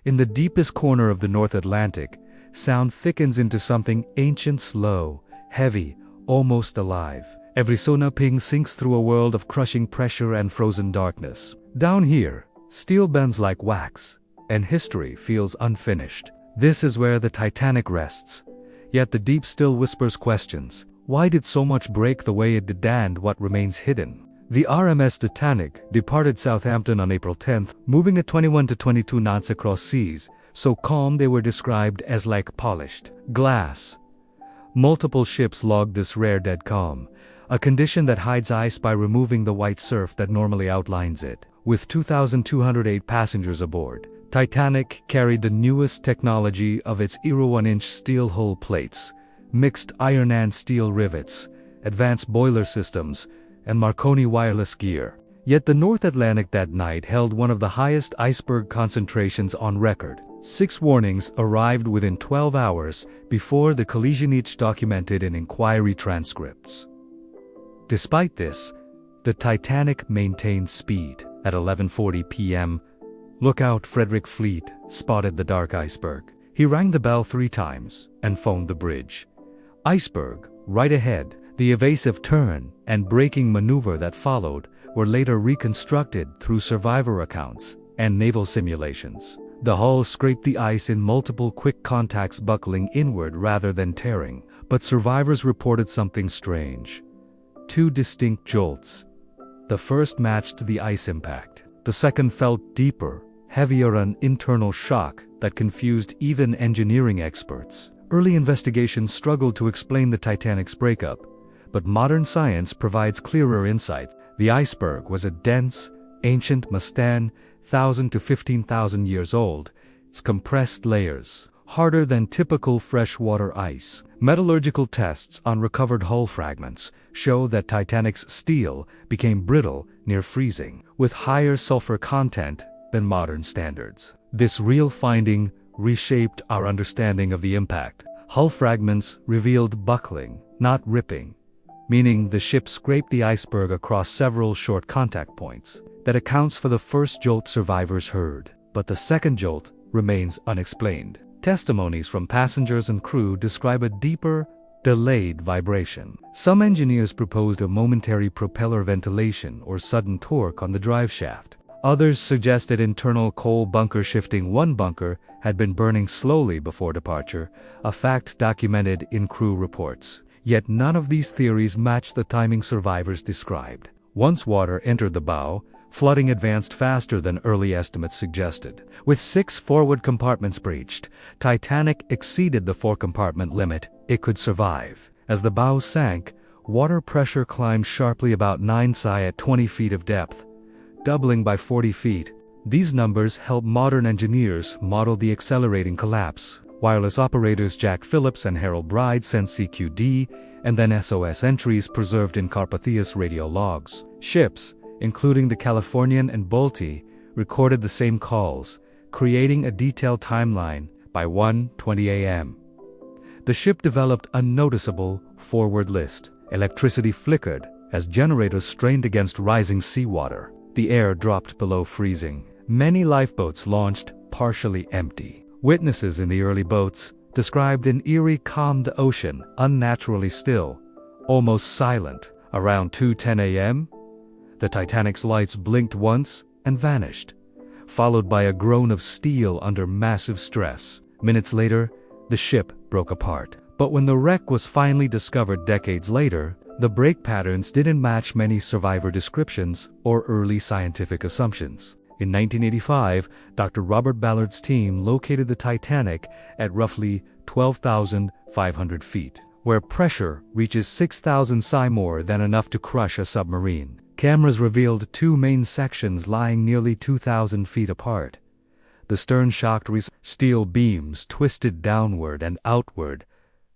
In the deepest corner of the North Atlantic, sound thickens into something ancient, slow, heavy, almost alive. Every sonar ping sinks through a world of crushing pressure and frozen darkness. Down here, steel bends like wax, and history feels unfinished. This is where the Titanic rests. Yet the deep still whispers questions. Why did so much break the way it did, and what remains hidden? The RMS Titanic departed Southampton on April 10th, moving at 21 to 22 knots across seas, so calm they were described as like polished glass. Multiple ships logged this rare dead calm, a condition that hides ice by removing the white surf that normally outlines it. With 2,208 passengers aboard, Titanic carried the newest technology of its era: 1-inch steel hull plates, mixed iron and steel rivets, advanced boiler systems, and Marconi wireless gear. Yet the North Atlantic that night held one of the highest iceberg concentrations on record. 6 warnings arrived within 12 hours before the collision, each documented in inquiry transcripts. Despite this, the Titanic maintained speed. At 11:40 p.m., lookout Frederick Fleet spotted the dark iceberg. He rang the bell 3 times and phoned the bridge. Iceberg, right ahead. The evasive turn and braking maneuver that followed were later reconstructed through survivor accounts and naval simulations. The hull scraped the ice in multiple quick contacts, buckling inward rather than tearing, but survivors reported something strange. 2 distinct jolts. The first matched the ice impact. The second felt deeper, heavier, an internal shock that confused even engineering experts. Early investigations struggled to explain the Titanic's breakup, but modern science provides clearer insight. The iceberg was a dense, ancient mastane, 1,000 to 15,000 years old. Its compressed layers, harder than typical freshwater ice. Metallurgical tests on recovered hull fragments show that Titanic's steel became brittle near freezing, with higher sulfur content than modern standards. This real finding reshaped our understanding of the impact. Hull fragments revealed buckling, not ripping, meaning the ship scraped the iceberg across several short contact points. That accounts for the first jolt survivors heard, but the second jolt remains unexplained. Testimonies from passengers and crew describe a deeper, delayed vibration. Some engineers proposed a momentary propeller ventilation or sudden torque on the drive shaft. Others suggested internal coal bunker shifting. One bunker had been burning slowly before departure, a fact documented in crew reports. Yet none of these theories matched the timing survivors described. Once water entered the bow, flooding advanced faster than early estimates suggested. With 6 forward compartments breached, Titanic exceeded the 4-compartment limit it could survive. As the bow sank, water pressure climbed sharply, about 9 psi at 20 feet of depth, doubling by 40 feet. These numbers help modern engineers model the accelerating collapse. Wireless operators Jack Phillips and Harold Bride sent CQD and then SOS entries preserved in Carpatheus radio logs. Ships, including the Californian and Bolte, recorded the same calls, creating a detailed timeline. By 1:20 a.m., the ship developed a noticeable forward list. Electricity flickered as generators strained against rising seawater. The air dropped below freezing. Many lifeboats launched partially empty. Witnesses in the early boats described an eerie calm, the ocean unnaturally still, almost silent. Around 2:10 a.m., the Titanic's lights blinked once and vanished, followed by a groan of steel under massive stress. Minutes later, the ship broke apart. But when the wreck was finally discovered decades later, the break patterns didn't match many survivor descriptions or early scientific assumptions. In 1985, Dr. Robert Ballard's team located the Titanic at roughly 12,500 feet, where pressure reaches 6,000 psi, more than enough to crush a submarine. Cameras revealed 2 main sections lying nearly 2,000 feet apart. The stern shocked steel beams twisted downward and outward,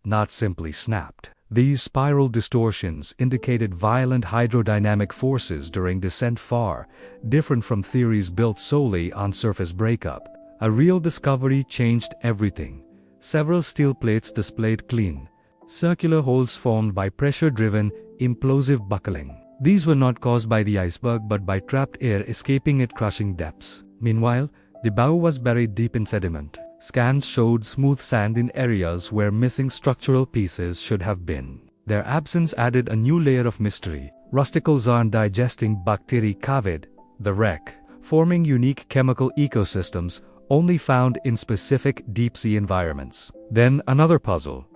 not simply snapped. These spiral distortions indicated violent hydrodynamic forces during descent, far different from theories built solely on surface breakup. A real discovery changed everything. Several steel plates displayed clean, circular holes formed by pressure-driven, implosive buckling. These were not caused by the iceberg but by trapped air escaping at crushing depths. Meanwhile, The bow was buried deep in sediment. Scans showed smooth sand in areas where missing structural pieces should have been. Their absence added a new layer of mystery. Rusticles are digesting rusticle-covered, the wreck, forming unique chemical ecosystems only found in specific deep-sea environments. Then another puzzle.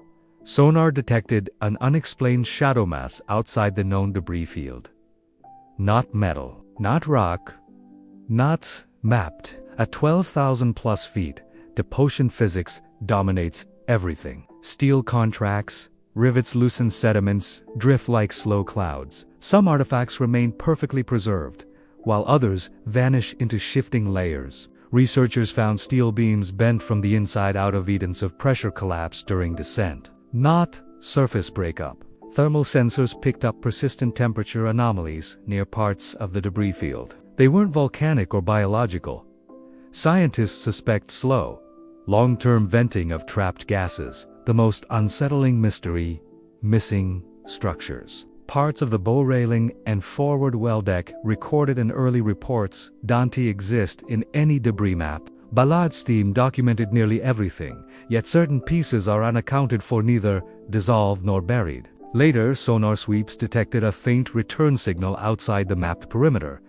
Sonar detected an unexplained shadow mass outside the known debris field. Not metal, not rock, not mapped. At 12,000 plus feet, Deep-ocean physics dominates everything. Steel contracts, rivets loosen sediments, drift like slow clouds. Some artifacts remain perfectly preserved, while others vanish into shifting layers. Researchers found steel beams bent from the inside out, evidence of pressure collapse during descent. Not surface breakup. Thermal sensors picked up persistent temperature anomalies near parts of the debris field. They weren't volcanic or biological. Scientists suspect slow, long-term venting of trapped gases. The most unsettling mystery: missing structures. Parts of the bow railing and forward well deck, recorded in early reports, don't exist in any debris map. Ballard's team documented nearly everything, yet certain pieces are unaccounted for, neither dissolved nor buried. Later, sonar sweeps detected a faint return signal outside the mapped perimeter,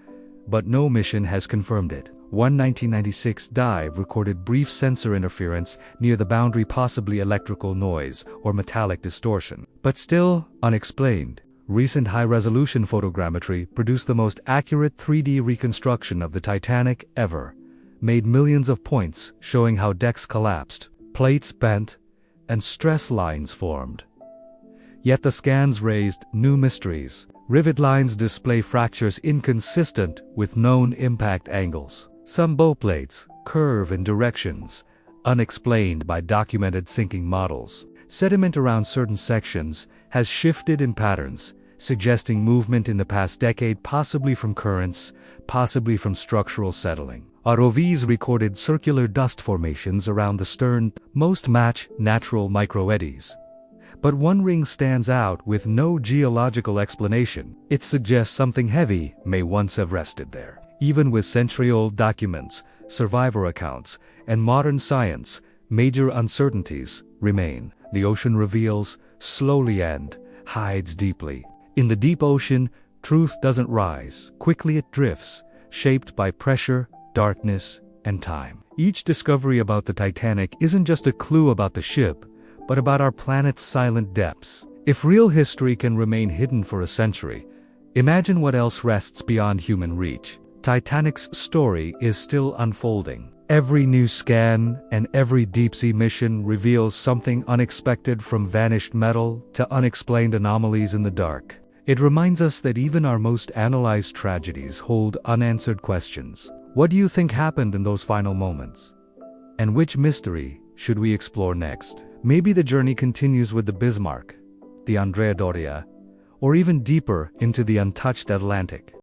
but no mission has confirmed it. One 1996 dive recorded brief sensor interference near the boundary, possibly electrical noise or metallic distortion, but still unexplained. Recent high-resolution photogrammetry produced the most accurate 3D reconstruction of the Titanic ever, made millions of points showing how decks collapsed, plates bent, and stress lines formed. Yet the scans raised new mysteries. Rivet lines display fractures inconsistent with known impact angles. Some bow plates curve in directions unexplained by documented sinking models. Sediment around certain sections has shifted in patterns, suggesting movement in the past decade, possibly from currents, possibly from structural settling. ROVs recorded circular dust formations around the stern. Most match natural microeddies. But one ring stands out with no geological explanation. It suggests something heavy may once have rested there. Even with century-old documents, survivor accounts, and modern science, major uncertainties remain. The ocean reveals slowly and hides deeply. In the deep ocean, truth doesn't rise. Quickly it drifts, shaped by pressure, darkness, and time. Each discovery about the Titanic isn't just a clue about the ship, but about our planet's silent depths. If real history can remain hidden for a century, imagine what else rests beyond human reach. Titanic's story is still unfolding. Every new scan and every deep-sea mission reveals something unexpected, from vanished metal to unexplained anomalies in the dark. It reminds us that even our most analyzed tragedies hold unanswered questions. What do you think happened in those final moments? And which mystery should we explore next? Maybe the journey continues with the Bismarck, the Andrea Doria, or even deeper into the untouched Atlantic.